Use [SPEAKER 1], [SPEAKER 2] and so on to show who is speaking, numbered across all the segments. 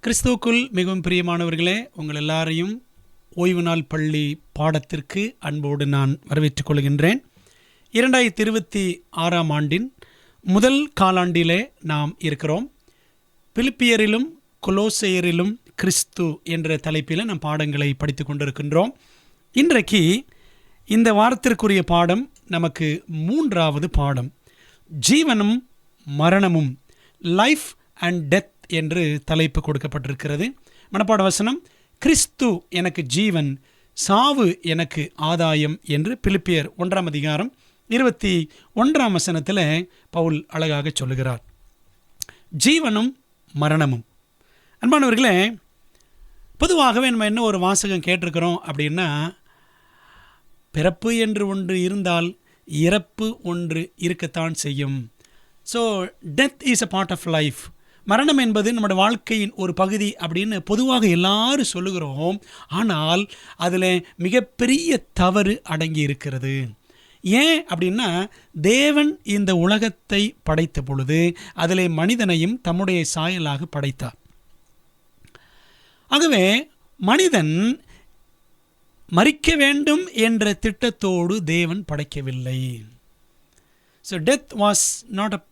[SPEAKER 1] கிறிஸ்துவுக்குள் மிகவும் பிரியமானவர்களே, உங்கள் எல்லாரையும் ஓய்வு நாள் பள்ளி பாடத்திற்கு அன்போடு நான் வரவேற்றுக் கொள்கின்றேன். 2026 ஆண்டின் முதல் காலாண்டிலே நாம் இருக்கிறோம். பிலிப்பியரிலும் கொலோசையரிலும் கிறிஸ்து என்ற தலைப்பில் நாம் பாடங்களை படித்து கொண்டிருக்கின்றோம். இன்றைக்கு இந்த வாரத்திற்குரிய பாடம் நமக்கு 3வது பாடம், ஜீவனும் மரணமும், லைஃப் அண்ட் டெத் என்று தலைப்பு கொடுக்கப்பட்டிருக்கிறது. மனப்பாட வசனம், கிறிஸ்து எனக்கு ஜீவன், சாவு எனக்கு ஆதாயம் என்று பிலிப்பியர் 1ஆம் அதிகாரம் 21ஆம் வசனத்தில் பவுல் அழகாக சொல்லுகிறார். ஜீவனும் மரணமும். அன்பானவர்களே, பொதுவாகவே நம்ம என்ன ஒரு வாசகம் கேட்டிருக்கிறோம் அப்படின்னா, பிறப்பு என்று ஒன்று இருந்தால் இறப்பு ஒன்று இருக்கத்தான் செய்யும். So death is a part of life. மரணம் என்பது நம்முடைய வாழ்க்கையின் ஒரு பகுதி அப்படின்னு பொதுவாக எல்லாரும் சொல்லுகிறோம். ஆனால் அதில் மிகப்பெரிய தவறு அடங்கி இருக்கிறது. ஏன் அப்படின்னா, தேவன் இந்த உலகத்தை படைத்த பொழுது அதில் மனிதனையும் தம்முடைய சாயலாக படைத்தார். ஆகவே மனிதன் மரிக்க வேண்டும் என்ற திட்டத்தோடு தேவன் படைக்கவில்லை. So death was not a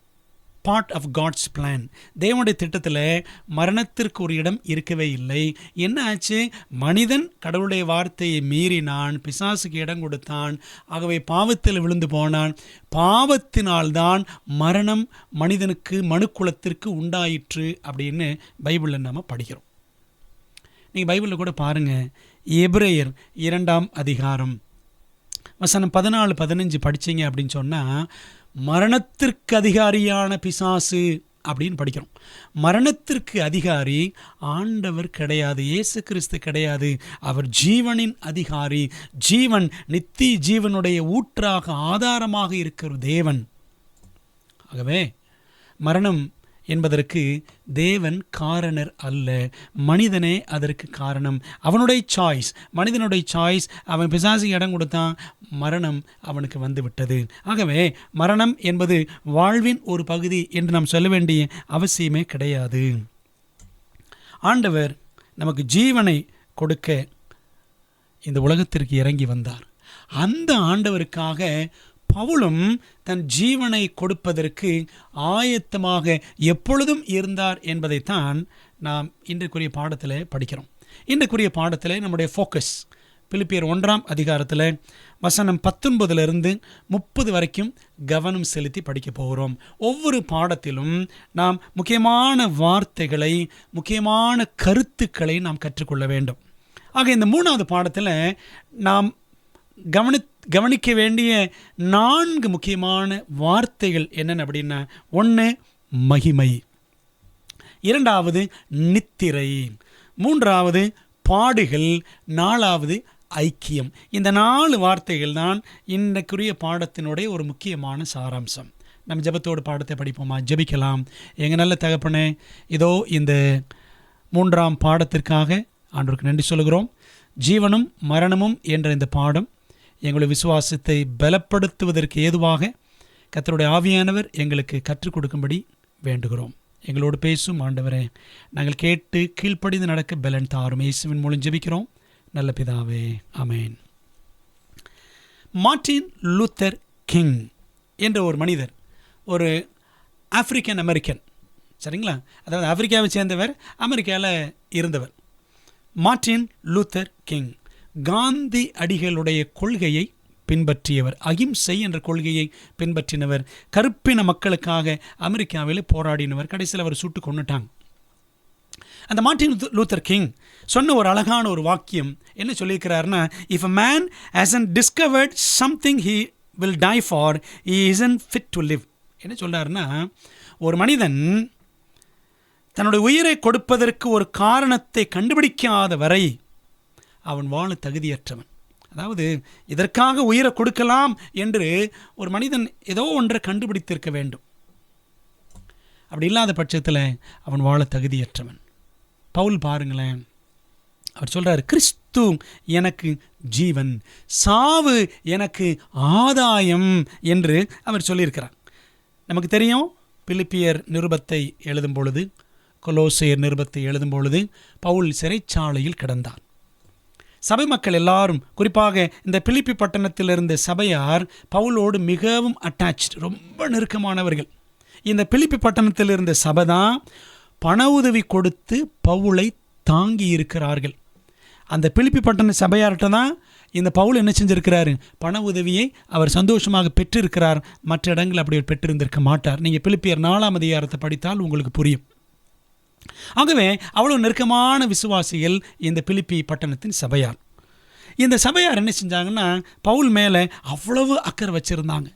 [SPEAKER 1] part of God's plan. தேவனுடைய திட்டத்தில் மரணத்திற்கு ஒரு இடம் இருக்கவே இல்லை. என்ன ஆச்சு? மனிதன் கடவுளுடைய வார்த்தையை மீறினான், பிசாசுக்கு இடம் கொடுத்தான், ஆகவே பாவத்தில் விழுந்து போனான். பாவத்தினால்தான் மரணம் மனிதனுக்கு, மனுக்குலத்திற்கு உண்டாயிற்று அப்படின்னு பைபிளில் நம்ம படிக்கிறோம். நீங்கள் பைபிளில் கூட பாருங்கள், எபிரேயர் 2ஆம் அதிகாரம் வசனம் 14-15 படித்தீங்க அப்படின்னு சொன்னால், மரணத்திற்கு அதிகாரியான பிசாசு அப்படின்னு படிக்கிறோம். மரணத்திற்கு அதிகாரி ஆண்டவர் கிடையாது, இயேசு கிறிஸ்து கிடையாது. அவர் ஜீவனின் அதிகாரி. ஜீவன், நித்திய ஜீவனுடைய ஊற்றாக, ஆதாரமாக இருக்கிற தேவன். ஆகவே மரணம் என்பதற்கு தேவன் காரணர் அல்ல, மனிதனே அதற்கு காரணம். அவனுடைய சாய்ஸ், மனிதனுடைய சாய்ஸ். அவன் பிசாசுக்கு இடம் கொடுத்தான், மரணம் அவனுக்கு வந்து விட்டது. ஆகவே மரணம் என்பது வாழ்வின் ஒரு பகுதி என்று நாம் சொல்ல வேண்டிய அவசியமே கிடையாது. ஆண்டவர் நமக்கு ஜீவனை கொடுக்க இந்த உலகத்திற்கு இறங்கி வந்தார். அந்த ஆண்டவருக்காக பவுலும் தன் ஜீவனை கொடுப்பதற்கு ஆயத்தமாக எப்பொழுதும் இருந்தார் என்பதைத்தான் நாம் இன்றைக்குரிய பாடத்தில் படிக்கிறோம். இன்றைக்குரிய பாடத்தில் நம்முடைய ஃபோக்கஸ் பிலிப்பியர் 1ஆம் அதிகாரத்தில் வசனம் 19-30 வரைக்கும் கவனம் செலுத்தி படிக்க போகிறோம். ஒவ்வொரு பாடத்திலும் நாம் முக்கியமான வார்த்தைகளை, முக்கியமான கருத்துக்களை நாம் கற்றுக்கொள்ள வேண்டும். ஆக இந்த 3வது பாடத்தில் நாம் கவனிக்க வேண்டிய 4 முக்கியமான வார்த்தைகள் என்னென்ன அப்படின்னா, 1 மகிமை, 2வது நித்திரை, 3வது பாடுகள், 4வது ஐக்கியம். இந்த 4 வார்த்தைகள் தான் இன்றைக்குரிய பாடத்தினுடைய ஒரு முக்கியமான சாராம்சம். நம்ம ஜெபத்தோடு பாடத்தை படிப்போமா? ஜெபிக்கலாம். எங்கள் நல்ல தகப்பனே, இதோ இந்த 3ஆம் பாடத்திற்காக ஆண்டவருக்கு நன்றி சொல்கிறோம். ஜீவனும் மரணமும் என்ற இந்த பாடம் எங்களுடைய விசுவாசத்தை பலப்படுத்துவதற்கு ஏதுவாக கர்த்தருடைய ஆவியானவர் எங்களுக்கு கற்றுக் கொடுக்கும்படி வேண்டுகிறோம். எங்களோடு பேசும் ஆண்டவரே, நாங்கள் கேட்டு கீழ்ப்படிந்து நடக்க பலன் தாரும். இயேசுவின் மூலம் ஜெபிக்கிறோம் நல்ல பிதாவே, ஆமென். மார்ட்டின் லூத்தர் கிங் என்ற ஒரு மனிதர், ஒரு ஆப்பிரிக்கன் அமெரிக்கன், சரிங்களா? அதாவது ஆப்பிரிக்காவை சேர்ந்தவர், அமெரிக்காவில் இருந்தவர். மார்ட்டின் லூத்தர் கிங் காந்தி அடிகளுடைய கொள்கையை பின்பற்றியவர், அகிம்சை என்ற கொள்கையை பின்பற்றினவர், கருப்பின மக்களுக்காக அமெரிக்காவில் போராடினவர். கடைசியில் அவர் சுட்டு கொன்னுட்டாங்க. அந்த மார்ட்டின் லூத்தர் கிங் சொன்ன ஒரு அழகான ஒரு வாக்கியம் என்ன சொல்லியிருக்கிறாருன்னா, if a man hasn't discovered something he will die for, he isn't fit to live. என்ன சொல்கிறாருன்னா, ஒரு மனிதன் தன்னுடைய உயிரை கொடுப்பதற்கு ஒரு காரணத்தை கண்டுபிடிக்காத வரை அவன் வாழ தகுதியற்றவன். அதாவது இதற்காக உயிரை கொடுக்கலாம் என்று ஒரு மனிதன் ஏதோ ஒன்றை கண்டுபிடித்திருக்க வேண்டும். அப்படி இல்லாத பட்சத்தில் அவன் வாழ தகுதியற்றவன். பவுல் பாருங்களேன், அவர் சொல்கிறார், கிறிஸ்து எனக்கு ஜீவன், சாவு எனக்கு ஆதாயம் என்று அவர் சொல்லியிருக்கிறார். நமக்கு தெரியும், பிலிப்பியர் நிருபத்தை எழுதும் பொழுது கொலோசையர் நிருபத்தை எழுதும் பொழுது பவுல் சிறைச்சாலையில் கிடந்தார். சபை மக்கள் எல்லாரும், குறிப்பாக இந்த பிலிப்பி பட்டணத்தில் இருந்த சபையார் பவுலோடு மிகவும் அட்டாச், ரொம்ப நெருக்கமானவர்கள். இந்த பிலிப்பி பட்டணத்தில் இருந்த சபை தான் பண உதவி கொடுத்து பவுலை தாங்கி இருக்கிறார்கள். அந்த பிலிப்பி பட்டண சபையார்கிட்ட தான் இந்த பவுல் என்ன செஞ்சிருக்கிறாரு, பண உதவியை அவர் சந்தோஷமாக பெற்றிருக்கிறார். மற்ற இடங்கள் அப்படி பெற்றிருந்திருக்க மாட்டார். நீங்கள் பிலிப்பியர் 4ஆம் அதிகாரத்தை படித்தால் உங்களுக்கு புரியும். ஆகவே அவ்வளோ நெருக்கமான விசுவாசிகள் இந்த பிலிப்பி பட்டணத்தின் சபையார். இந்த சபையார் என்ன செஞ்சாங்கன்னா பவுல் மேலே அவ்வளவு அக்கறை வச்சுருந்தாங்க.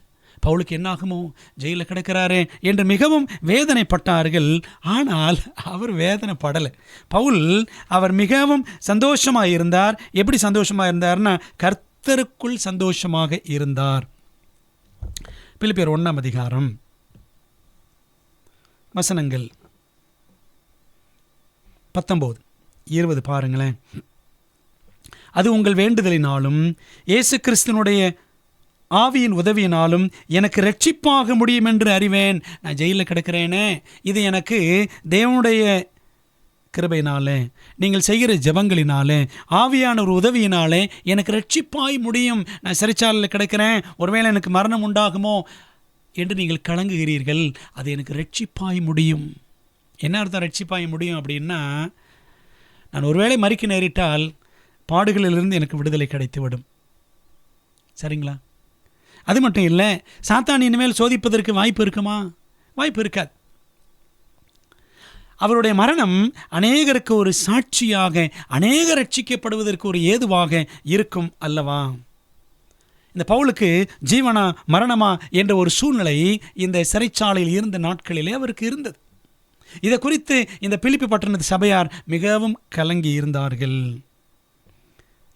[SPEAKER 1] பவுலுக்கு என்னாகுமோ, ஜெயிலில் கிடக்கிறாரே என்று மிகவும் வேதனைப்பட்டார்கள். ஆனால் அவர் வேதனைப்படலை. பவுல் அவர் மிகவும் சந்தோஷமாக இருந்தார். எப்படி சந்தோஷமாக இருந்தார்னா, கர்த்தருக்குள் சந்தோஷமாக இருந்தார். பிலிப்பியர் 1ஆம் அதிகாரம் வசனங்கள் 19-20 பாருங்களேன். அது உங்கள் வேண்டுதலினாலும் இயேசு கிறிஸ்துனுடைய ஆவியின் உதவியினாலும் எனக்கு ரட்சிப்பாக முடியும் என்று அறிவேன். நான் ஜெயிலில் கிடக்கிறேனே, இது எனக்கு தேவனுடைய கிருபையினாலே, நீங்கள் செய்கிற ஜெபங்களினாலே, ஆவியான ஒரு உதவியினாலே எனக்கு ரட்சிப்பாய் முடியும். நான் சிறைச்சாலையில் கிடக்கிறேன், ஒருவேளை எனக்கு மரணம் உண்டாகுமோ என்று நீங்கள் கலங்குகிறீர்கள். அது எனக்கு ரட்சிப்பாய் முடியும். என்ன அர்த்தம் ரட்சிப்பாய் முடியும் அப்படின்னா, நான் ஒருவேளை மறிக்க நேரிட்டால் பாடுகளிலிருந்து எனக்கு விடுதலை கிடைத்துவிடும். சரிங்களா? அது மட்டும் இல்லை, சாத்தான் இனிமேல் சோதிப்பதற்கு வாய்ப்பு இருக்குமா? வாய்ப்பு இருக்காது. அவருடைய மரணம் அநேகருக்கு ஒரு சாட்சியாக, அநேகர் ரட்சிக்கப்படுவதற்கு ஒரு ஏதுவாக இருக்கும் அல்லவா? இந்த பவுலுக்கு ஜீவனா மரணமா என்ற ஒரு சூழ்நிலை இந்த சிறைச்சாலையில் இருந்த நாட்களிலே அவருக்கு இருந்தது. இதை குறித்து இந்த பிலிப்பி பட்டணத்து சபையார் மிகவும் கலங்கி இருந்தார்கள்.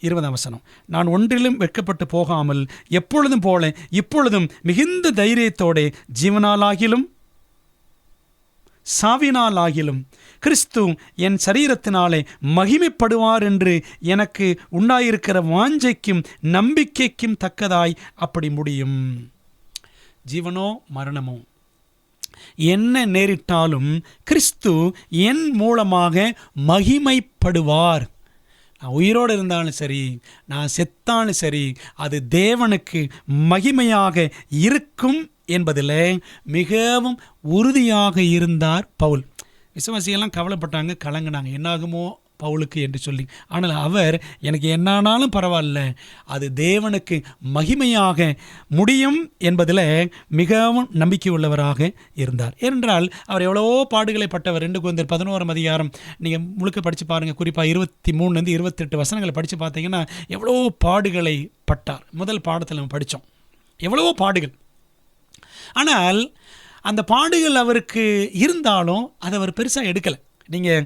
[SPEAKER 1] 20ஆம் வசனம், நான் ஒன்றிலும் வெட்கப்பட்டு போகாமல் எப்பொழுதும் போல இப்பொழுதும் மிகுந்த தைரியத்தோட ஜீவனாலாகிலும் சாவினாலாகிலும் கிறிஸ்து என் சரீரத்தினாலே மகிமைப்படுவார் என்று எனக்கு உண்டாயிருக்கிற வாஞ்சைக்கும் நம்பிக்கைக்கும் தக்கதாய் அப்படி முடியும். ஜீவனோ மரணமோ என்ன நேரிட்டாலும் கிறிஸ்து என் மூலமாக மகிமைப்படுவார். நான் உயிரோடு இருந்தாலும் சரி, நான் செத்தாலும் சரி, அது தேவனுக்கு மகிமையாக இருக்கும் என்பதில் மிகவும் உறுதியாக இருந்தார் பவுல். விசுவாசியெல்லாம் கவலைப்பட்டாங்க, கலங்கினாங்க, என்னாகுமோ பவுலுக்கு என்று சொல்லி. ஆனால் அவர், எனக்கு என்னானாலும் பரவாயில்ல, அது தேவனுக்கு மகிமையாக முடியும் என்பதில் மிகவும் நம்பிக்கை உள்ளவராக இருந்தார். ஏனென்றால் அவர் எவ்வளவோ பாடுகளை பட்டவர். 2 கொரிந்தியர் 11ஆம் அதிகாரம் நீங்கள் முழுக்க படித்து பாருங்கள். குறிப்பாக 23-28 வசனங்களை படித்து பார்த்தீங்கன்னா எவ்வளோ பாடுகளை பட்டார். முதல் பாடத்தில் நம்ம படித்தோம் எவ்வளவோ பாடுகள். ஆனால் அந்த பாடுகள் அவருக்கு இருந்தாலும் அதை அவர் பெருசாக எடுக்கலை. நீங்கள்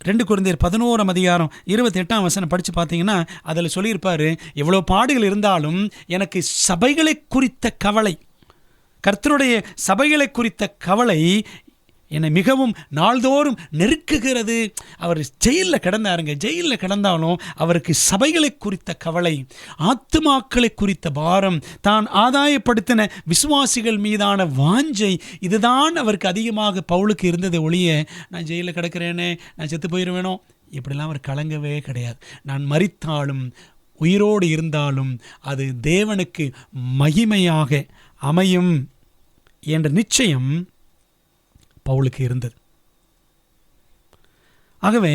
[SPEAKER 1] 2 கொரிந்தியர் 11ஆம் அதிகாரம் 28ஆம் வசனம் படித்து பார்த்தீங்கன்னா அதில் சொல்லியிருப்பார், எவ்வளோ பாடுகள் இருந்தாலும் எனக்கு சபைகளை குறித்த கவலை, கர்த்தருடைய சபைகளை குறித்த கவலை என்னை மிகவும் நாள்தோறும் நெருக்குகிறது. அவர் ஜெயிலில் கிடந்தாருங்க. ஜெயிலில் கிடந்தாலும் அவருக்கு சபைகளை குறித்த கவலை, ஆத்துமாக்களை குறித்த பாரம், தான் ஆதாயப்படுத்தின விசுவாசிகள் மீதான வாஞ்சை, இதுதான் அவருக்கு அதிகமாக பவுலுக்கு இருந்ததை ஒழிய, நான் ஜெயிலில் கிடக்கிறேனே, நான் செத்து போயிடுவேனோ, இப்படிலாம் அவர் கலங்கவே கிடையாது. நான் மரித்தாலும் உயிரோடு இருந்தாலும் அது தேவனுக்கு மகிமையாக அமையும் என்ற நிச்சயம் பவுலுக்கு இருந்தது. ஆகவே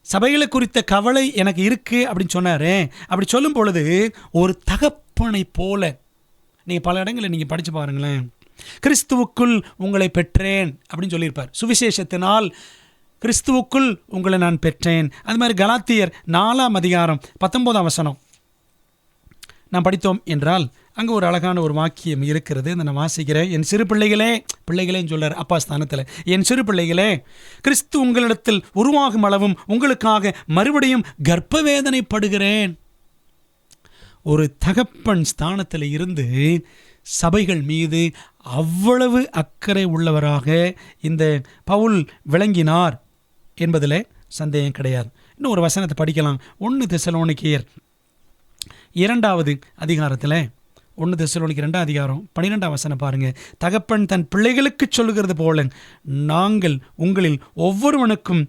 [SPEAKER 1] சபைகளை குறித்த கவலை எனக்கு இருக்கு அப்படின்னு சொன்னாரே. அப்படி சொல்லும் பொழுது ஒரு தகப்பனை போல, நீங்கள் பல இடங்களில் நீங்கள் படித்து பாருங்களேன், கிறிஸ்துவுக்குள் உங்களை பெற்றேன் அப்படின்னு சொல்லியிருப்பார். சுவிசேஷத்தினால் கிறிஸ்துவுக்குள் உங்களை நான் பெற்றேன். அது மாதிரி கலாத்தியர் 4ஆம் அதிகாரம் 19ஆம் வசனம் நான் படித்தோம் என்றால் அங்கே ஒரு அழகான ஒரு வாக்கியம் இருக்கிறது. அதை நான் வாசிக்கிறேன். என் சிறு பிள்ளைகளே, பிள்ளைகளேன்னு சொல்கிறார் அப்பா ஸ்தானத்தில், என் சிறு பிள்ளைகளே, கிறிஸ்து உங்களிடத்தில் உருவாகும் அளவும் உங்களுக்காக மறுபடியும் கர்ப்ப வேதனைப்படுகிறேன். ஒரு தகப்பன் ஸ்தானத்தில் இருந்து சபைகள் மீது அவ்வளவு அக்கறை உள்ளவராக இந்த பவுல் விளங்கினார் என்பதில் சந்தேகம் கிடையாது. இன்னும் ஒரு வசனத்தை படிக்கலாம். 1 தெசலோனிக்கேயர் 2ஆவது அதிகாரத்தில் 1 தெசலோனிக்கர் 2 அதிகாரம் 12 வசனம் பாருங்க. தகப்பன் தன் பிள்ளைகளுக்கு சொல்லுகிறது போல நாங்கள் உங்களில் ஒவ்வொருவனுக்கும்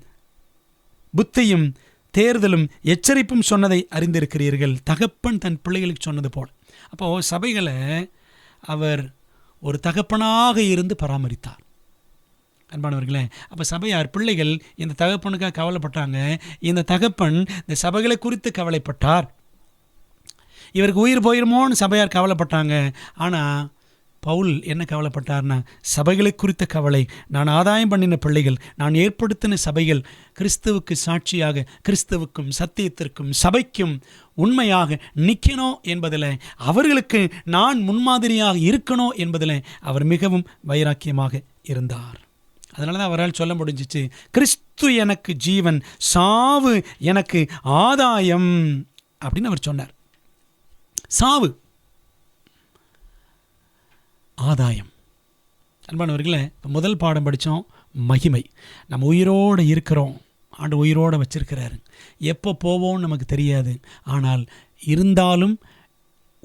[SPEAKER 1] புத்தியும் தேர்தலும் எச்சரிப்பும் சொன்னதை அறிந்திருக்கிறீர்கள். தகப்பன் தன் பிள்ளைகளுக்கு சொன்னது போல். அப்போது சபைகளை அவர் ஒரு தகப்பனாக இருந்து பராமரித்தார். அன்பானவர்களே, அப்போ சபையார் பிள்ளைகள் இந்த தகப்பனுக்காக கவலைப்பட்டாங்க. இந்த தகப்பன் இந்த சபைகளை குறித்து கவலைப்பட்டார். இவருக்கு உயிர் போயிருமோன்னு சபையார் கவலைப்பட்டாங்க. ஆனால் பவுல் என்ன கவலைப்பட்டார்னா, சபைகளை குறித்த கவலை. நான் ஆதாயம் பண்ணின பிள்ளைகள், நான் ஏற்படுத்தின சபைகள் கிறிஸ்துவுக்கு சாட்சியாக, கிறிஸ்துவுக்கும் சத்தியத்திற்கும் சபைக்கும் உண்மையாக நிற்கணும் என்பதில், அவர்களுக்கு நான் முன்மாதிரியாக இருக்கணும் என்பதில் அவர் மிகவும் வைராக்கியமாக இருந்தார். அதனால தான் அவரால் சொல்ல முடிஞ்சிச்சு, கிறிஸ்து எனக்கு ஜீவன், சாவு எனக்கு ஆதாயம் அப்படின்னு அவர் சொன்னார். சாவு ஆதாயம். அன்பானவர்களே, முதல் பாடம் படித்தோம் மகிமை. நம்ம உயிரோடு இருக்கிறோம், ஆண்டு உயிரோடு வச்சிருக்கிறாரு. எப்போ போவோம்னு நமக்கு தெரியாது. ஆனால் இருந்தாலும்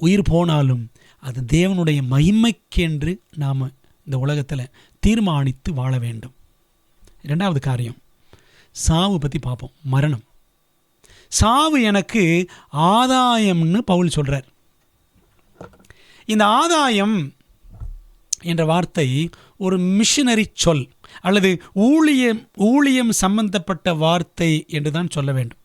[SPEAKER 1] உயிர் போனாலும் அது தேவனுடைய மகிமைக்கென்று நாம் இந்த உலகத்தில் தீர்மானித்து வாழ வேண்டும். 2வது காரியம், சாவு பற்றி பார்ப்போம். மரணம். சாவு எனக்கு ஆதாயம்னு பவுல் சொல்கிறார். இந்த ஆதாயம் என்ற வார்த்தை ஒரு மிஷனரி சொல் அல்லது ஊழியம் சம்பந்தப்பட்ட வார்த்தை என்று தான் சொல்ல வேண்டும்.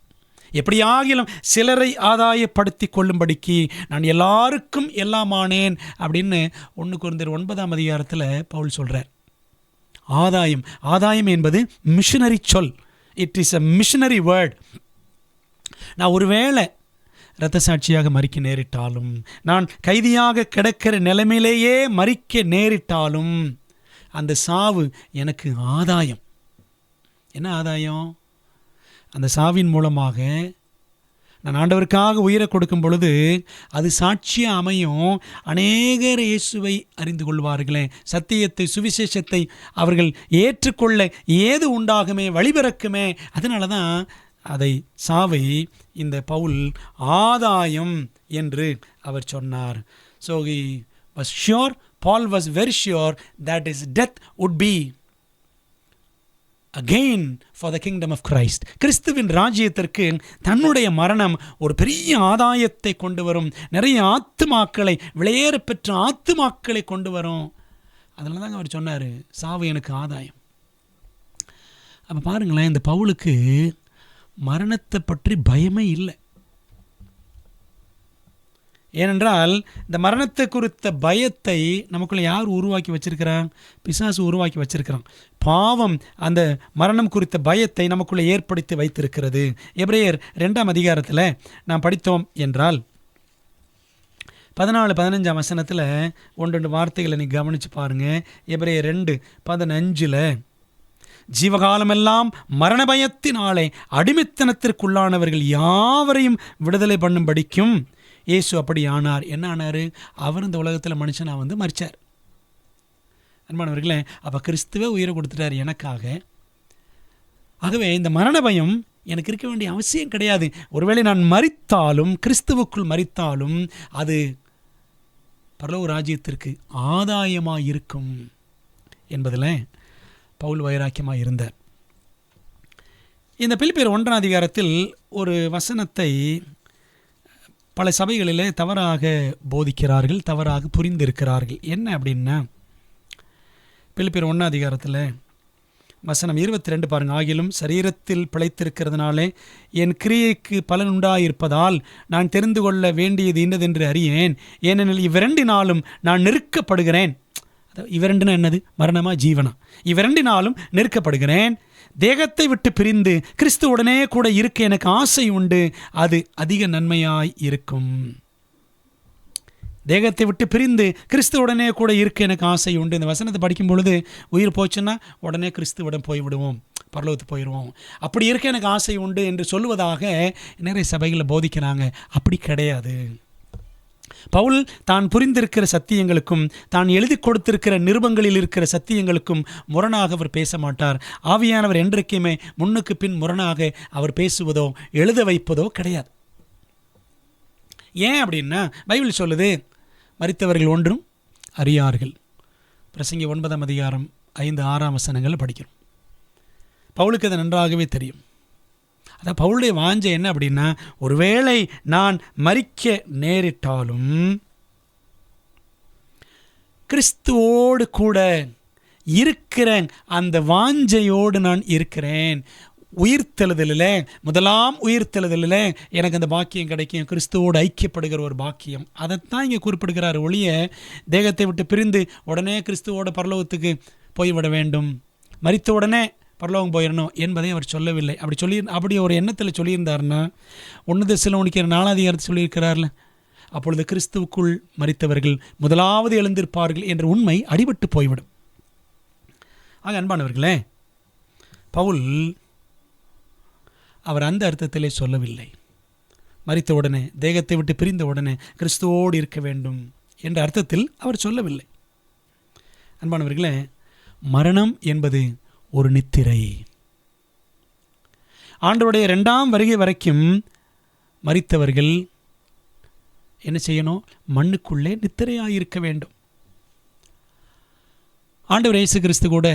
[SPEAKER 1] எப்படியாகிலும் சிலரை ஆதாயப்படுத்தி கொள்ளும்படிக்கு நான் எல்லாருக்கும் எல்லாமானேன் அப்படின்னு 1 கொரிந்தியர் 9 அதிகாரத்தில் பவுல் சொல்கிறார். ஆதாயம் என்பது மிஷனரி சொல். It is a missionary word. நான் ஒருவேளை இரத்த சாட்சியாக மரிக்க நேரிட்டாலும், நான் கைதியாக கிடக்கிற நிலைமையிலேயே மரிக்க நேரிட்டாலும், அந்த சாவு எனக்கு ஆதாயம். என்ன ஆதாயம்? அந்த சாவின் மூலமாக நான் ஆண்டவருக்காக உயிரை கொடுக்கும் பொழுது அது சாட்சியாக அமையும். அநேகர் இயேசுவை அறிந்து கொள்வார்களே, சத்தியத்தை, சுவிசேஷத்தை அவர்கள் ஏற்றுக்கொள்ள ஏது உண்டாகுமே, வழிபிறக்குமே. அதனால தான் அதை, சாவை இந்த பவுல் ஆதாயம் என்று அவர் சொன்னார். So he was sure, Paul was very sure that his death would be a gain for the kingdom of Christ. கிறிஸ்துவின் ராஜ்யத்திற்கு தன்னுடைய மரணம் ஒரு பெரிய ஆதாயத்தை கொண்டு வரும். நிறைய ஆத்துமாக்களை, விலையேற பெற்ற ஆத்துமாக்களை கொண்டு வரும். அதனால தாங்க அவர் சொன்னார், சாவு எனக்கு ஆதாயம். அப்போ பாருங்களேன், இந்த பவுலுக்கு மரணத்தை பற்றி பயமே இல்லை. ஏனென்றால் இந்த மரணத்தை குறித்த பயத்தை நமக்குள்ளே யார் உருவாக்கி வச்சிருக்கிறான்? பிசாசு உருவாக்கி வச்சிருக்கிறான். பாவம் அந்த மரணம் குறித்த பயத்தை நமக்குள்ளே ஏற்படுத்தி வைத்திருக்கிறது. எபிரேயர் 2 அதிகாரத்தில் நாம் படித்தோம் என்றால் 14-15 வசனத்தில் 1-2 வார்த்தைகளை நீ கவனித்து பாருங்கள். எபிரேயர் 2:15 ஜீவகாலமெல்லாம் மரண பயத்தினாலே அடிமைத்தனத்திற்குள்ளானவர்கள் யாவரையும் விடுதலை பண்ணும்படிக்கும் இயேசு அப்படி ஆனார். என்ன ஆனார்? அவர் இந்த உலகத்தில் மனுஷனாக மரிச்சார். அன்பானவர்களே, அப்போ கிறிஸ்துவே உயிரை கொடுத்துட்டார் எனக்காக. ஆகவே இந்த மரண பயம் எனக்கு இருக்க வேண்டிய அவசியம் கிடையாது. ஒருவேளை நான் மரித்தாலும், கிறிஸ்துவுக்குள் மரித்தாலும், அது பரலோக ராஜ்யத்திற்கு ஆதாயமாக இருக்கும் என்பதில் பவுல் வைராக்கியமாக இருந்தார். இந்த பிலிப்பியர் 1 அதிகாரத்தில் ஒரு வசனத்தை பல சபைகளிலே தவறாக போதிக்கிறார்கள், தவறாக புரிந்திருக்கிறார்கள். என்ன அப்படின்னா, பிலிப்பியர் 1 அதிகாரத்தில் வசனம் 22 பாருங்கள். ஆகிலும் சரீரத்தில் பிழைத்திருக்கிறதுனாலே என் கிரியைக்கு பலன் உண்டாயிருப்பதால் நான் தெரிந்து கொள்ள வேண்டியது இன்னதென்று அறியேன். ஏனெனில் இவ்விரண்டினாலும் நான் நெருக்கப்படுகிறேன். இவ்விரண்டுனா என்னது? மரணமா ஜீவனா? இவ்விரண்டினாலும் நெருக்கப்படுகிறேன். தேகத்தை விட்டு பிரிந்து கிறிஸ்துவுடனே கூட இருக்க எனக்கு ஆசை உண்டு, அது அதிக நன்மையாய் இருக்கும். தேகத்தை விட்டு பிரிந்து கிறிஸ்துவுடனே கூட இருக்க எனக்கு ஆசை உண்டு. இந்த வசனத்தை படிக்கும் பொழுது உயிர் போச்சுன்னா உடனே கிறிஸ்துவிடம் போய்விடுவோம், பரலோகத்துக்கு போயிடுவோம், அப்படி இருக்க எனக்கு ஆசை உண்டு என்று சொல்லுவதாக நிறைய சபைகளில் போதிக்கிறாங்க. அப்படி கிடையாது. பவுல் தான் புரிந்திருக்கிற சத்தியங்களுக்கும் தான் எழுதி கொடுத்திருக்கிற நிருபங்களில் இருக்கிற சத்தியங்களுக்கும் முரணாக அவர் பேச மாட்டார். ஆவியானவர் என்றைக்குமே முன்னுக்கு பின் முரணாக அவர் பேசுவதோ எழுத வைப்பதோ கிடையாது. ஏன் அப்படின்னா, பைபிள் சொல்லுது, மரித்தவர்கள் ஒன்றும் அறியார்கள். பிரசங்கி 9ஆம் அதிகாரம் 5-6 வசனங்கள் படிக்கிறோம். பவுலுக்கு அது நன்றாகவே தெரியும். அதான் பவுலுடைய வாஞ்சை என்ன அப்படின்னா, ஒருவேளை நான் மரிக்க நேரிட்டாலும் கிறிஸ்துவோடு கூட இருக்கிற அந்த வாஞ்சையோடு நான் இருக்கிறேன். உயிர்த்தெழுதலில், முதலாம் உயிர்த்தெழுதலில் எனக்கு அந்த பாக்கியம் கிடைக்கும், கிறிஸ்துவோடு ஐக்கியப்படுகிற ஒரு பாக்கியம். அதைத்தான் இங்கே குறிப்பிடுகிறார். ஒழிய தேகத்தை விட்டு பிரிந்து உடனே கிறிஸ்துவோட பரலோகத்துக்கு போய்விட வேண்டும், மரித்த உடனே பரலோகம் போயிடணும் என்பதை அவர் சொல்லவில்லை. அப்படி ஒரு எண்ணத்தில் சொல்லியிருந்தார்னா 1 தெசலோனிக்கர் 4ஆம் அதிகாரத்தில் சொல்லியிருக்கிறார்ல, அப்பொழுது கிறிஸ்துவுக்குள் மரித்தவர்கள் முதலாவது எழுந்திருப்பார்கள் என்ற உண்மை அடிபட்டு போய்விடும். ஆக அன்பானவர்களே, பவுல் அவர் அந்த அர்த்தத்திலே சொல்லவில்லை. மரித்த உடனே, தேகத்தை விட்டு பிரிந்த உடனே கிறிஸ்துவோடு இருக்க வேண்டும் என்ற அர்த்தத்தில் அவர் சொல்லவில்லை. அன்பானவர்களே, மரணம் என்பது ஒரு நித்திரை. ஆண்டவருடைய 2ஆம் வருகை வரைக்கும் மரித்தவர்கள் என்ன செய்யணும்? மண்ணுக்குள்ளே நித்திரையாயிருக்க வேண்டும். ஆண்டவர் இயேசு கிறிஸ்து கூட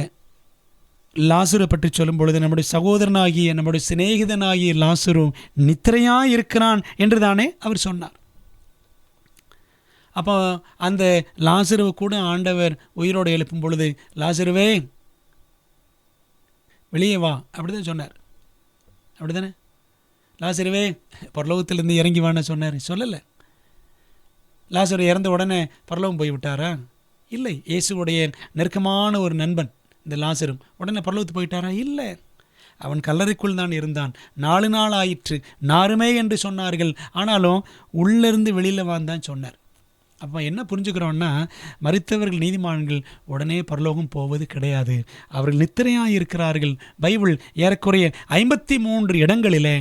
[SPEAKER 1] லாசரை பற்றி சொல்லும் பொழுது, நம்முடைய சகோதரனாகிய, நம்முடைய சிநேகிதனாகிய லாசரு நித்திரையாயிருக்கிறான் என்று தானே அவர் சொன்னார். அப்போ அந்த லாசருவை கூட ஆண்டவர் உயிரோடு எழுப்பும் பொழுது, லாசருவே வெளியே வா அப்படிதான் சொன்னார். அப்படிதானே? லாசருவே பரலோகத்திலிருந்து இறங்கி வான்னு சொன்னார், சொல்லலை. லாசரு இறந்த உடனே பரலோகம் போய்விட்டாரா? இல்லை. இயேசுவுடைய நெருக்கமான ஒரு நண்பன் இந்த லாசரும் உடனே பரலோகத்துக்கு போயிட்டாரா? இல்லை. அவன் கல்லறைக்குள் தான் இருந்தான். 4 நாள் ஆயிற்று, நாருமே என்று சொன்னார்கள், ஆனாலும் உள்ளிருந்து வெளியில் வாந்தான் சொன்னார். அப்போ என்ன புரிஞ்சுக்கிறோன்னா, மரித்தவர்கள் நீதிமான்கள் உடனே பரலோகம் போவது கிடையாது, அவர்கள் நித்திரையாக இருக்கிறார்கள். பைபிள் ஏறக்குறைய 53 இடங்களிலே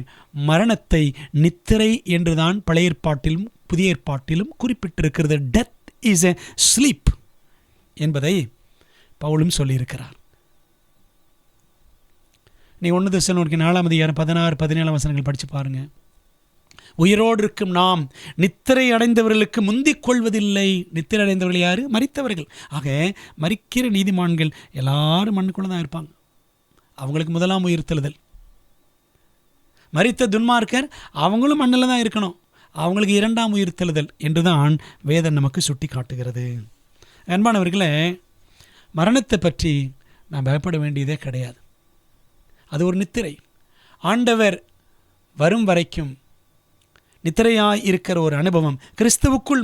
[SPEAKER 1] மரணத்தை நித்திரை என்றுதான் பழைய ஏற்பாட்டிலும் புதிய ஏற்பாட்டிலும் குறிப்பிட்டிருக்கிறது. டெத் இஸ் எ ஸ்லீப் என்பதை பவுலும் சொல்லியிருக்கிறார். நீ 1 தெசலோனிக்கர் 4ஆம் அதிகாரம் 16-17 வசனங்கள் படித்து பாருங்கள். உயிரோடு இருக்கும் நாம் நித்திரை அடைந்தவர்களுக்கு முந்திக் கொள்வதில்லை. நித்திரை அடைந்தவர்கள் யார்? மரித்தவர்கள். ஆக மரிக்கிற நீதிமான்கள் எல்லாரும் மண்ணுக்குள்ளே தான் இருப்பாங்க. அவங்களுக்கு முதலாம் உயிர்த்தெழுதல். மரித்த துன்மார்க்கர் அவங்களும் மண்ணில் தான் இருக்கணும், அவங்களுக்கு 2ஆம் உயிர்த்தெழுதல் என்றுதான் வேதம் நமக்கு சுட்டி காட்டுகிறது. அன்பானவர்களே, மரணத்தை பற்றி நான் பயப்பட வேண்டியதே கிடையாது. அது ஒரு நித்திரை. ஆண்டவர் வரும் வரைக்கும் நித்திரையாய் இருக்கிற ஒரு அனுபவம், கிறிஸ்துவுக்குள்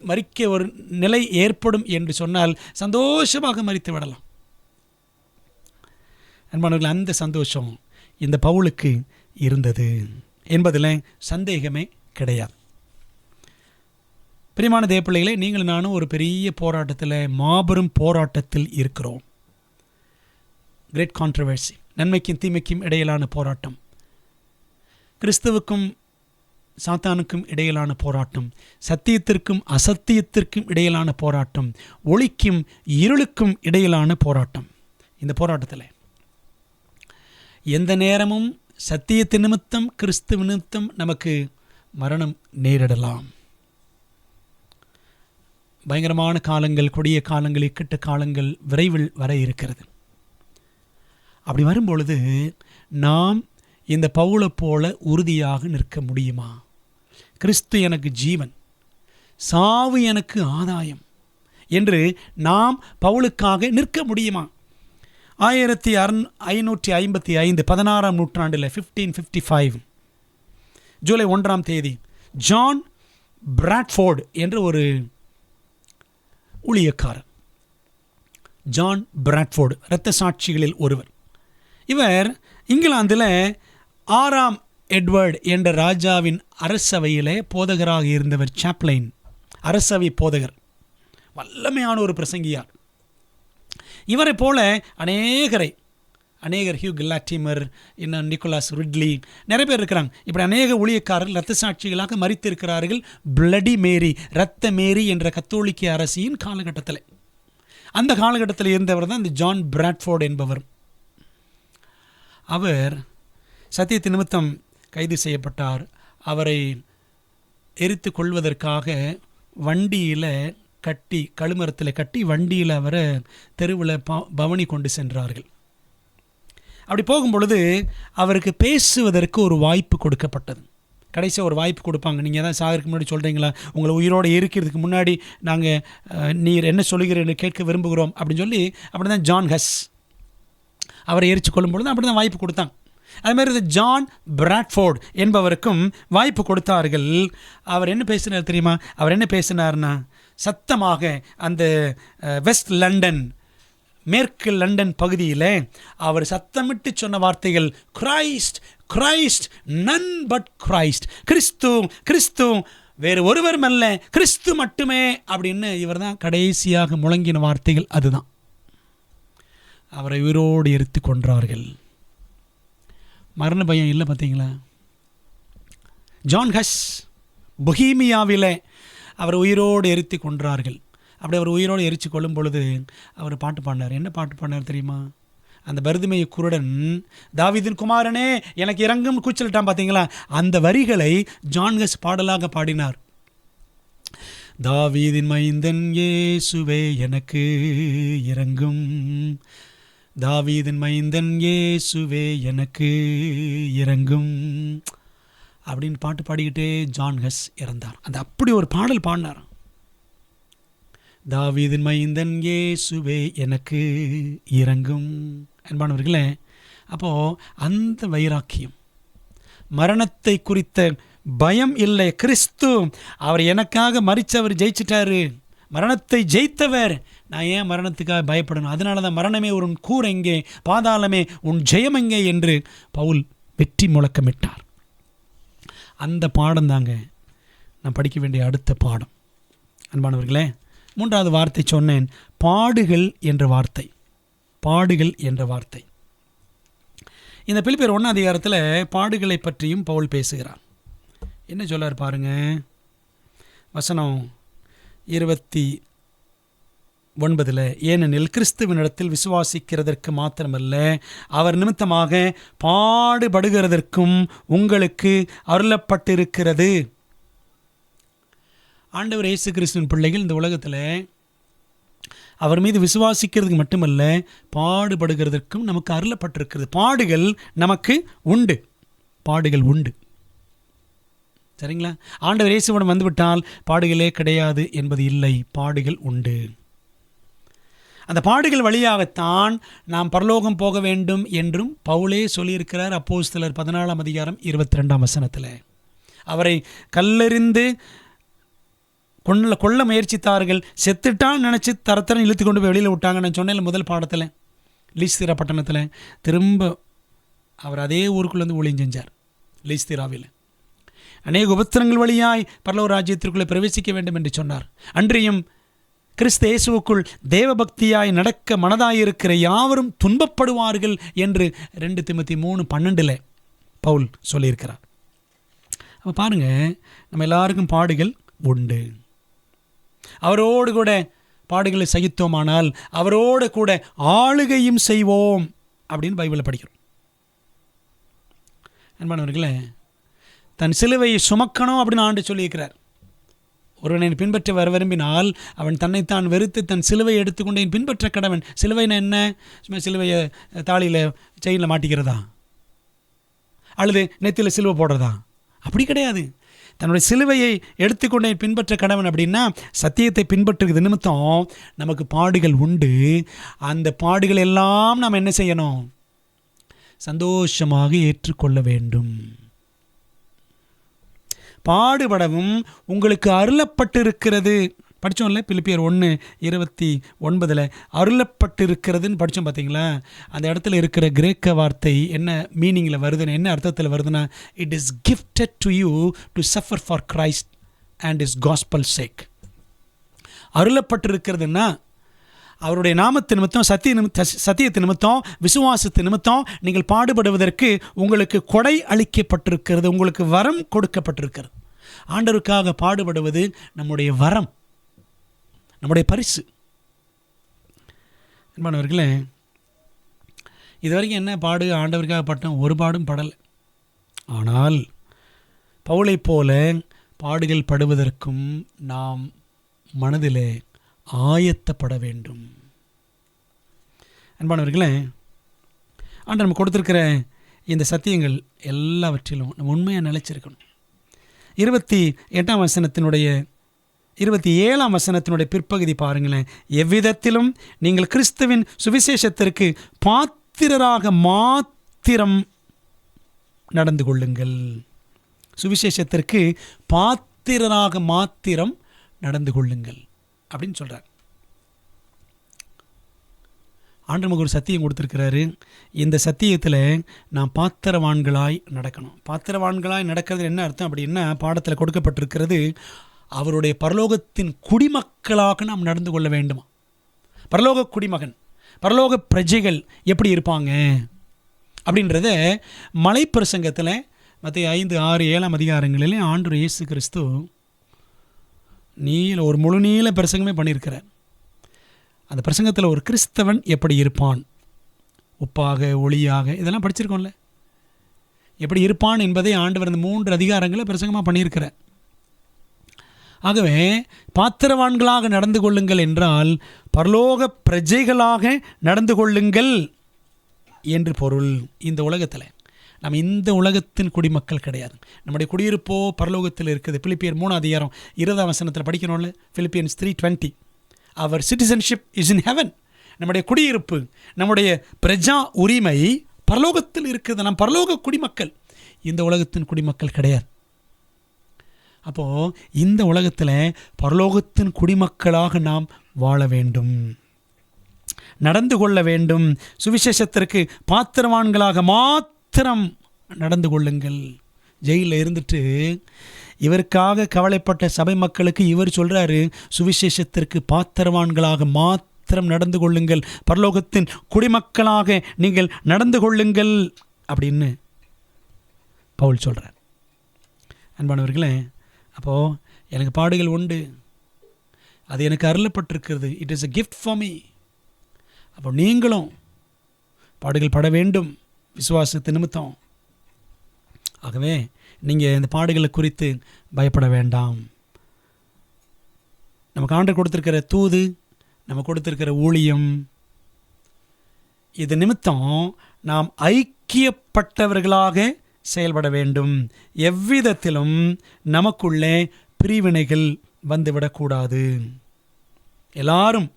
[SPEAKER 1] மரிக்க ஒரு நிலை ஏற்படும் என்று சொன்னால் சந்தோஷமாக மரித்து விடலாம். அன்பானவர்கள், அந்த சந்தோஷம் இந்த பவுலுக்கு இருந்தது என்பதில் சந்தேகமே கிடையாது. பிரியமான தேவப்பிள்ளைகளே, நீங்கள் நானும் ஒரு பெரிய போராட்டத்தில், மாபெரும் போராட்டத்தில் இருக்கிறோம். கிரேட் கான்ட்ரவர்சி, நன்மைக்கும் தீமைக்கும் இடையிலான போராட்டம், கிறிஸ்துவுக்கும் சாத்தானுக்கும் இடையிலான போராட்டம், சத்தியத்திற்கும் அசத்தியத்திற்கும் இடையிலான போராட்டம், ஒளிக்கும் இருளுக்கும் இடையிலான போராட்டம். இந்த போராட்டத்தில் எந்த நேரமும் சத்தியத்தின் நிமித்தம், கிறிஸ்துவ நிமித்தம் நமக்கு மரணம் நேரிடலாம். பயங்கரமான காலங்கள், கொடிய காலங்கள், இக்கட்டு காலங்கள் விரைவில் வர இருக்கிறது. அப்படி வரும்பொழுது நாம் இந்த பவுலை போல உறுதியாக நிற்க முடியுமா? கிறிஸ்து எனக்கு ஜீவன், சாவு எனக்கு ஆதாயம் என்று நாம் பவுலுக்காக நிற்க முடியுமா? 1555 16ஆம் நூற்றாண்டில் 1555 ஜூலை 1ஆம் தேதி ஜான் பிராட்ஃபோர்டு என்ற ஒரு ஊழியக்காரர், ஜான் பிராட்ஃபோர்டு இரத்த சாட்சிகளில் ஒருவர். இவர் இங்கிலாந்தில் 6ஆம் எட்வர்டு என்ற ராஜாவின் அரசவையிலே போதகராக இருந்தவர். சாப்ளைன், அரசவை போதகர், வல்லமையான ஒரு பிரசங்கியார். இவரை போல அநேகர் ஹியூ கில்லாட்டிமர், இன்னும் நிக்கோலாஸ் ரிட்லி, நிறைய பேர் இருக்கிறாங்க. இப்படி அநேக ஊழியக்காரர்கள் இரத்த சாட்சிகளாக மரித்திருக்கிறார்கள். பிளடி மேரி, இரத்த மேரி என்ற கத்தோலிக்க அரசியின் காலகட்டத்தில், அந்த காலகட்டத்தில் இருந்தவர் தான் இந்த ஜான் பிராட்ஃபோர்டு என்பவர். அவர் சத்தியத்தின் நிமித்தம் கைது செய்யப்பட்டார். அவரை எரித்து கொள்வதற்காக வண்டியில் கட்டி, கழுமரத்தில் கட்டி வண்டியில் அவரை தெருவில் பவனி கொண்டு சென்றார்கள். அப்படி போகும்பொழுது அவருக்கு பேசுவதற்கு ஒரு வாய்ப்பு கொடுக்கப்பட்டது. கடைசியாக ஒரு வாய்ப்பு கொடுப்பாங்க. நீங்கள் தான் சாகிறதுக்கு முன்னாடி சொல்கிறீங்களா, உங்களை உயிரோடு இருக்கிறதுக்கு முன்னாடி நாங்கள் நீர் என்ன சொல்லுகிறேன்னு கேட்க விரும்புகிறோம் அப்படின்னு சொல்லி, அப்படி தான் ஜான் ஹஸ் அவரை எரிச்சு கொள்ளும்பொழுது அப்படி தான் வாய்ப்பு கொடுத்தாங்க. அதுமாதிரி இந்த ஜான் பிராட்ஃபோர்ட் என்பவருக்கும் வாய்ப்பு கொடுத்தார்கள். அவர் என்ன பேசினார் தெரியுமா? அவர் என்ன பேசினார்னா, சத்தமாக அந்த வெஸ்ட் லண்டன், மேற்கு லண்டன் பகுதியில் அவர் சத்தமிட்டு சொன்ன வார்த்தைகள், Christ Christ, none but Christ, கிறிஸ்து கிறிஸ்து, வேறு ஒருவரும் அல்ல, கிறிஸ்து மட்டுமே அப்படின்னு இவர் தான் கடைசியாக முழங்கின வார்த்தைகள். அதுதான் அவரை உயிரோடு எரித்து கொன்றார்கள். மரண பயம் இல்லை பார்த்தீங்களா? ஜான் ஹஸ் பொஹீமியாவில் அவர் உயிரோடு எரித்து கொன்றார்கள். அப்படி அவர் உயிரோடு எரித்து கொள்ளும் பொழுது அவர் பாட்டு பாடினார். என்ன பாட்டு பாடினார் தெரியுமா? அந்த பர்திமேய குருடன், தாவீதின் குமாரனே எனக்கு இறங்கும் கூச்சலிட்டான் பார்த்தீங்களா? அந்த வரிகளை ஜான் ஹஸ் பாடலாக பாடினார். தாவீதின் மைந்தன் இயேசுவே எனக்கு இறங்கும், தாவீதின் மைந்தன் இயேசுவே எனக்கு இறங்கும் அப்படின்னு பாட்டு பாடிக்கிட்டே ஜான் ஹஸ் இறந்தார். அந்த அப்படி ஒரு பாடல் பாடினார். தாவீதின் மைந்தன் இயேசுவே எனக்கு இறங்கும். அன்பானவர்களே, அப்போது அந்த வைராக்கியம், மரணத்தை குறித்த பயம் இல்லை. கிறிஸ்து அவர் எனக்காக மரிச்சவர், ஜெயிச்சிட்டாரு, மரணத்தை ஜெயித்தவர். நான் ஏன் மரணத்துக்காக பயப்படணும்? அதனால தான் மரணமே உன் கூர் எங்கே, பாதாளமே உன் ஜெயம் எங்கே என்று பவுல் வெற்றி முழக்கமிட்டார். அந்த பாடம் தாங்க நான் படிக்க வேண்டிய அடுத்த பாடம். அன்பானவர்களே, மூன்றாவது வார்த்தை சொன்னேன், பாடுகள் என்ற வார்த்தை. பாடுகள் என்ற வார்த்தை இந்த பிலிப்பியர் 1 அதிகாரத்தில் பாடுகளை பற்றியும் பவுல் பேசுகிறார். என்ன சொல்லார் பாருங்க, வசனம் 29, ஏனெனில் கிறிஸ்துவனிடத்தில் விசுவாசிக்கிறதற்கு மாத்திரமல்ல, அவர் நிமித்தமாக பாடுபடுகிறதற்கும் உங்களுக்கு அருளப்பட்டிருக்கிறது. ஆண்டவர் இயேசு கிறிஸ்துவின் பிள்ளைகள் இந்த உலகத்தில் அவர் மீது விசுவாசிக்கிறதுக்கு மட்டுமல்ல, பாடுபடுகிறதற்கும் நமக்கு அருளப்பட்டிருக்கிறது. பாடுகள் நமக்கு உண்டு, பாடுகள் உண்டு. சரிங்களா? ஆண்டவர் இயேசுவிடம் வந்துவிட்டால் பாடுகளே கிடையாது என்பது இல்லை, பாடுகள் உண்டு. அந்த பாடுகள் வழியாகத்தான் நாம் பரலோகம் போக வேண்டும் என்றும் பவுலே சொல்லியிருக்கிறார். அப்போஸ்தலர் 14 அதிகாரம் 22 வசனத்தில் அவரை கல்லெறிந்து கொள்ள முயற்சித்தார்கள். செத்துட்டான்னு நினச்சி தரத்தரம் இழுத்து கொண்டு போய் வெளியில் விட்டாங்க. நான் சொன்னேன் முதல் பாடத்தில், லீஸ்திரா பட்டணத்தில். திரும்ப அவர் அதே ஊருக்குள்ளே வந்து ஊழியம் செஞ்சார். லீஸ்திராவில் அநேக உபத்திரங்கள் வழியாய் பரலோக ராஜ்யத்திற்குள்ளே பிரவேசிக்க வேண்டும் என்று சொன்னார். அன்றியும் கிறிஸ்து இயேசுவுக்குள் தேவபக்தியாய் நடக்க மனதாயிருக்கிற யாவரும் துன்பப்படுவார்கள் என்று 2 தீமோத்தேயு 3:12 பவுல் சொல்லியிருக்கிறார். அப்போ பாருங்கள், நம்ம எல்லாருக்கும் பாடுகள் உண்டு. அவரோடு கூட பாடுகளை சகித்தோமானால் அவரோடு கூட ஆளுகையும் செய்வோம் அப்படின்னு பைபிளில் படிக்கிறோம். அன்பானவர்களே, தன் சிலுவையை சுமக்கணும் அப்படின்னு ஆண்டு சொல்லியிருக்கிறார். ஒருவனை பின்பற்ற வர விரும்பினால் அவன் தன்னைத்தான் வெறுத்து தன் சிலுவையை எடுத்துக்கொண்டு என் பின்பற்ற கடவன். சிலுவைனா என்ன? சும்மா சிலுவையை தாலியில் செயினில் மாட்டிக்கிறதா அல்லது நெத்தியில் சிலுவை போடுறதா? அப்படி கிடையாது. தன்னுடைய சிலுவையை எடுத்துக்கொண்டே பின்பற்ற கடவன் அப்படின்னா சத்தியத்தை பின்பற்றுகிறது நிமித்தம் நமக்கு பாடுகள் உண்டு. அந்த பாடுகள் எல்லாம் நாம் என்ன செய்யணும்? சந்தோஷமாக ஏற்றுக்கொள்ள வேண்டும். பாடுபடவும் உங்களுக்கு அருளப்பட்டிருக்கிறது. படித்தோம்ல, பிலிப்பியர் 1:29 அருளப்பட்டிருக்கிறதுன்னு படித்தோம் பார்த்தீங்களா? அந்த இடத்துல இருக்கிற கிரேக்க வார்த்தை என்ன மீனிங்கில் வருதுன்னு, என்ன அர்த்தத்தில் வருதுன்னா, it is gifted to you to suffer for Christ and is gospel sake. அருளப்பட்டிருக்கிறதுன்னா அவருடைய நாமத்து நிமித்தம், சத்தியத்து நிமித்தம், விசுவாசத்து நிமித்தம் நீங்கள் பாடுபடுவதற்கு உங்களுக்கு கொடை அளிக்கப்பட்டிருக்கிறது, உங்களுக்கு வரம் கொடுக்கப்பட்டிருக்கிறது. ஆண்டவருக்காக பாடுபடுவது நம்முடைய வரம், நம்முடைய பரிசு. அன்பானவர்களே, இதுவரைக்கும் என்ன பாடு ஆண்டவருக்காக பட்டோம்? ஒரு பாடும் படலை. ஆனால் பவுலை போல பாடுகள் படுவதற்கும் நாம் மனதிலே ஆயத்தப்பட வேண்டும். அன்பானவர்களே, ஆண்டவர் நம்ம கொடுத்துருக்கிற இந்த சத்தியங்கள் எல்லாவற்றிலும் நம்ம உண்மையாக நிலைச்சிருக்கணும். 28ஆம் வசனத்தினுடைய 27ஆம் வசனத்தினுடைய பிற்பகுதி பாருங்களேன். எவ்விதத்திலும் நீங்கள் கிறிஸ்துவின் சுவிசேஷத்திற்கு பாத்திரராக மாத்திரம் நடந்து கொள்ளுங்கள். சுவிசேஷத்திற்கு பாத்திரராக மாத்திரம் நடந்து கொள்ளுங்கள் அப்படின்னு சொல்கிறார். ஆண்டவர் நமக்கு ஒரு சத்தியம் கொடுத்துருக்கிறாரு. இந்த சத்தியத்தில் நாம் பாத்திரவான்களாய் நடக்கணும். பாத்திரவான்களாய் நடக்கிறது என்ன அர்த்தம் அப்படின்னா, பாடத்தில் கொடுக்கப்பட்டிருக்கிறது, அவருடைய பரலோகத்தின் குடிமக்களாக நாம் நடந்து கொள்ள வேண்டுமா. பரலோக குடிமகன், பரலோக பிரஜைகள் எப்படி இருப்பாங்க அப்படின்றத மலைப்பிரசங்கத்தில் மத்திய 5, 6, 7 அதிகாரங்களிலே ஆண்டவர் இயேசு கிறிஸ்து ஒரு முழு நீள பிரசங்கமே பண்ணியிருக்கிறார். அந்த பிரசங்கத்தில் ஒரு கிறிஸ்தவன் எப்படி இருப்பான், உப்பாக ஒளியாக, இதெல்லாம் படிச்சிருக்கோம்ல. எப்படி இருப்பான் என்பதை ஆண்டவர் அந்த 3 அதிகாரங்களை பிரசங்கமாக பண்ணியிருக்கிறார். ஆகவே பாத்திரவான்களாக நடந்து கொள்ளுங்கள் என்றால் பரலோக பிரஜைகளாக நடந்து கொள்ளுங்கள் என்று பொருள். இந்த உலகத்தில் நம்ம இந்த உலகத்தின் குடிமக்கள் கிடையாது. நம்முடைய குடியிருப்போ பரலோகத்தில் இருக்குது. பிலிப்பியர் 3 அதிகாரம் 20ஆம் வசனத்தில் படிக்கணும்ல. Philippians 3:20, our citizenship is in heaven. நம்முடைய குடியிருப்பு, நம்முடைய பிரஜா உரிமை பரலோகத்தில் இருக்குது. நாம் பரலோக குடிமக்கள், இந்த உலகத்தின் குடிமக்கள் கிடையாது. அப்போது இந்த உலகத்தில் பரலோகத்தின் குடிமக்களாக நாம் வாழ வேண்டும், நடந்து கொள்ள வேண்டும். சுவிசேஷத்திற்கு பாத்திரவான்களாக மாத்திரம் நடந்து கொள்ளுங்கள். ஜெயிலில் இருந்துட்டு இவருக்காக கவலைப்பட்ட சபை மக்களுக்கு இவர் சொல்கிறாரு, சுவிசேஷத்திற்கு பாத்திரவான்களாக மாத்திரம் நடந்து கொள்ளுங்கள், பரலோகத்தின் குடிமக்களாக நீங்கள் நடந்து கொள்ளுங்கள் அப்படின்னு பவுல் சொல்கிறார். அன்பானவர்களே, அப்போது எனக்கு பாடுகள் உண்டு, அது எனக்கு அருளப்பட்டிருக்கிறது. It is a gift for me. அப்போ நீங்களும் பாடுகள் பட வேண்டும் விசுவாசத்து நிமித்தம். ஆகவே நீங்கள் இந்த பாடுகளை குறித்து பயப்பட வேண்டாம். நமக்கு ஆண்டவர் கொடுத்துருக்கிற தூது, நம்ம கொடுத்துருக்கிற ஊழியம், இது நிமித்தம் நாம் ஐக்கியப்பட்டவர்களாக செயல்பட வேண்டும். எவ்விதத்திலும் நமக்குள்ளே பிரிவினைகள் வந்துவிடக்கூடாது. எல்லாரும்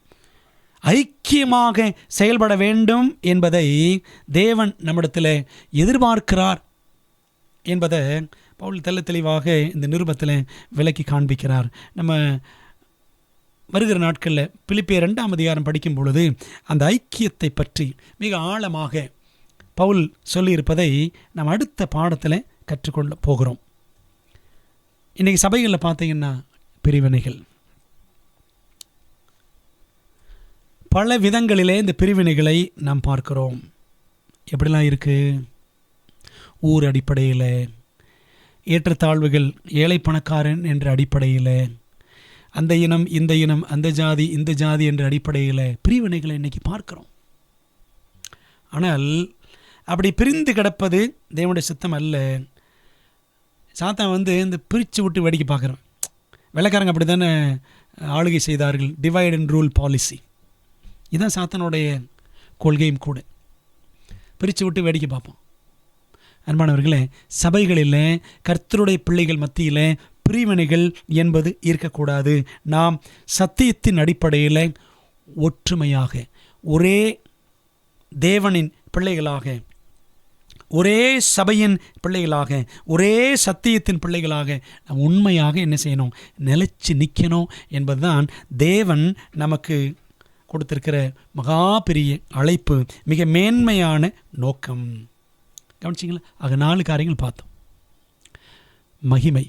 [SPEAKER 1] ஐக்கியமாக செயல்பட வேண்டும் என்பதை தேவன் நம்மிடத்தில் எதிர்பார்க்கிறார் என்பதை பவுல் தெளிவாக இந்த நிருபத்தில் விளக்கி காண்பிக்கிறார். நம்ம வருகிற நாட்களில் பிலிப்பியர் 2ஆம் அதிகாரம் படிக்கும் பொழுது அந்த ஐக்கியத்தை பற்றி மிக ஆழமாக பவுல் சொல்லியிருப்பதை நாம் அடுத்த பாடத்தில் கற்றுக்கொள்ள போகிறோம். இன்றைக்கி சபைகளில் பார்த்தீங்கன்னா பிரிவினைகள் பல விதங்களிலே, இந்த பிரிவினைகளை நாம் பார்க்கிறோம். எப்படிலாம் இருக்குது? ஊர் அடிப்படையில், ஏற்றத்தாழ்வுகள், ஏழை பணக்காரன் என்ற அடிப்படையில், அந்த இனம் இந்த இனம், அந்த ஜாதி இந்த ஜாதி என்ற அடிப்படையில் பிரிவினைகளை இன்றைக்கி பார்க்கிறோம். ஆனால் அப்படி பிரிந்து கிடப்பது தேவனுடைய சித்தம் அல்ல. சாத்தான் இந்த பிரித்து விட்டு வேடிக்கை பார்க்குறோம். வெள்ளைக்காரங்க அப்படி தானே ஆளுகை செய்தார்கள், டிவைட் அண்ட் ரூல் பாலிசி. இதுதான் சாத்தானுடைய கொள்கையும் கூட. பிரித்து விட்டு வேடிக்கை பார்ப்போம். அன்பானவர்களே, சபைகளில் கர்த்தருடைய பிள்ளைகள் மத்தியில் பிரிவினைகள் என்பது இருக்கக்கூடாது. நாம் சத்தியத்தின் அடிப்படையில் ஒற்றுமையாக, ஒரே தேவனின் பிள்ளைகளாக, ஒரே சபையின் பிள்ளைகளாக, ஒரே சத்தியத்தின் பிள்ளைகளாக நாம் உண்மையாக என்ன செய்யணும்? நிலைச்சு நிற்கணும் என்பதுதான் தேவன் நமக்கு கொடுத்திருக்கிற மகா பெரிய அழைப்பு, மிக மேன்மையான நோக்கம். கவனிச்சிங்களா? ஆக 4 காரியங்கள் பார்த்தோம். மகிமை,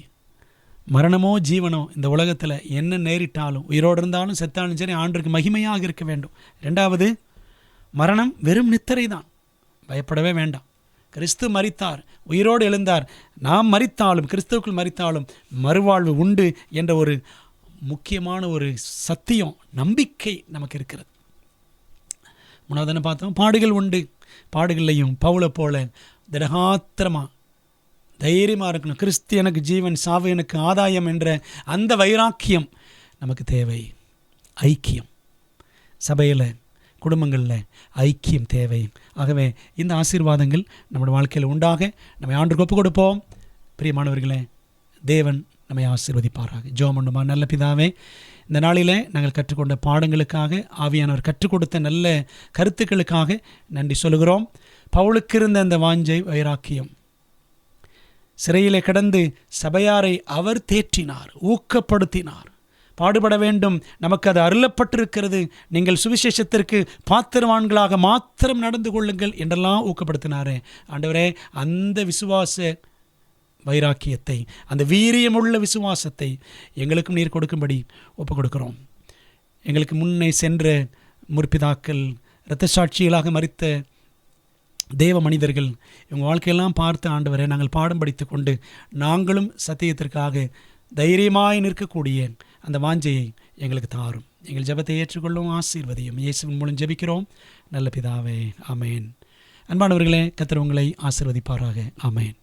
[SPEAKER 1] மரணமோ ஜீவனோ இந்த உலகத்தில் என்ன நேரிட்டாலும், உயிரோடு இருந்தாலும் செத்தாலும் சரி, ஆண்டவருக்கு மகிமையாக இருக்க வேண்டும். 2வது, மரணம் வெறும் நித்திரை தான், பயப்படவே வேண்டாம். கிறிஸ்து மரித்தார், உயிரோடு எழுந்தார். நாம் மரித்தாலும், கிறிஸ்துவுக்குள் மரித்தாலும் மறுவாழ்வு உண்டு என்ற ஒரு முக்கியமான ஒரு சத்தியம், நம்பிக்கை நமக்கு இருக்கிறது. 3வது என்ன பார்த்தோம்? பாடுகள் உண்டு. பாடுகள்லையும் பவுலை போல திடகாத்திரமாக தைரியமாக இருக்கணும். கிறிஸ்து எனக்கு ஜீவன், சாவு எனக்கு ஆதாயம் என்ற அந்த வைராக்கியம் நமக்கு தேவை ஐக்கியம். சபையில், குடும்பங்களில் ஐக்கியம் தேவை. ஆகவே இந்த ஆசீர்வாதங்கள் நம்முடைய வாழ்க்கையில் உண்டாக நம்மை ஆண்டுக்கு ஒப்பு கொடுப்போம். பிரியமானவர்களே, தேவன் நம்மை ஆசீர்வதிப்பாராக. ஜெபம் பண்ணுமா. நல்ல பிதாவே, இந்த நாளில் நாங்கள் கற்றுக்கொண்ட பாடங்களுக்காக, ஆவியானவர் கற்றுக் கொடுத்த நல்ல கருத்துக்களுக்காக நன்றி சொல்கிறோம். பவுலுக்கு இருந்த அந்த வாஞ்சை, வைராக்கியம், சிறையிலே கிடந்து சபையாரை அவர் தேற்றினார், ஊக்கப்படுத்தினார். பாடுபட வேண்டும், நமக்கு அது அருளப்பட்டிருக்கிறது, நீங்கள் சுவிசேஷத்திற்கு பாத்திரவான்களாக மாத்திரம் நடந்து கொள்ளுங்கள் என்றெல்லாம் ஊக்கப்படுத்தினாரே. ஆண்டவரே, அந்த விசுவாச வைராக்கியத்தை, அந்த வீரியமுள்ள விசுவாசத்தை எங்களுக்கும் நீர் கொடுக்கும்படி ஒப்பு கொடுக்கிறோம். எங்களுக்கு முன்னே சென்ற முற்பிதாக்கள், இரத்த சாட்சிகளாக மரித்த தேவ மனிதர்கள், இவங்க வாழ்க்கையெல்லாம் பார்த்து ஆண்டவரை நாங்கள் பாடம் படித்து கொண்டு நாங்களும் சத்தியத்திற்காக தைரியமாய் நிற்கக்கூடிய அந்த வாஞ்சையை எங்களுக்கு தாரும். எங்கள் ஜெபத்தை ஏற்றுக்கொள்ளும், ஆசீர்வதியும். இயேசுவின் மூலம் ஜெபிக்கிறோம் நல்ல பிதாவே, ஆமேன். அன்பானவர்களே, கர்த்தர் உங்களை ஆசீர்வதிப்பாராக. ஆமேன்.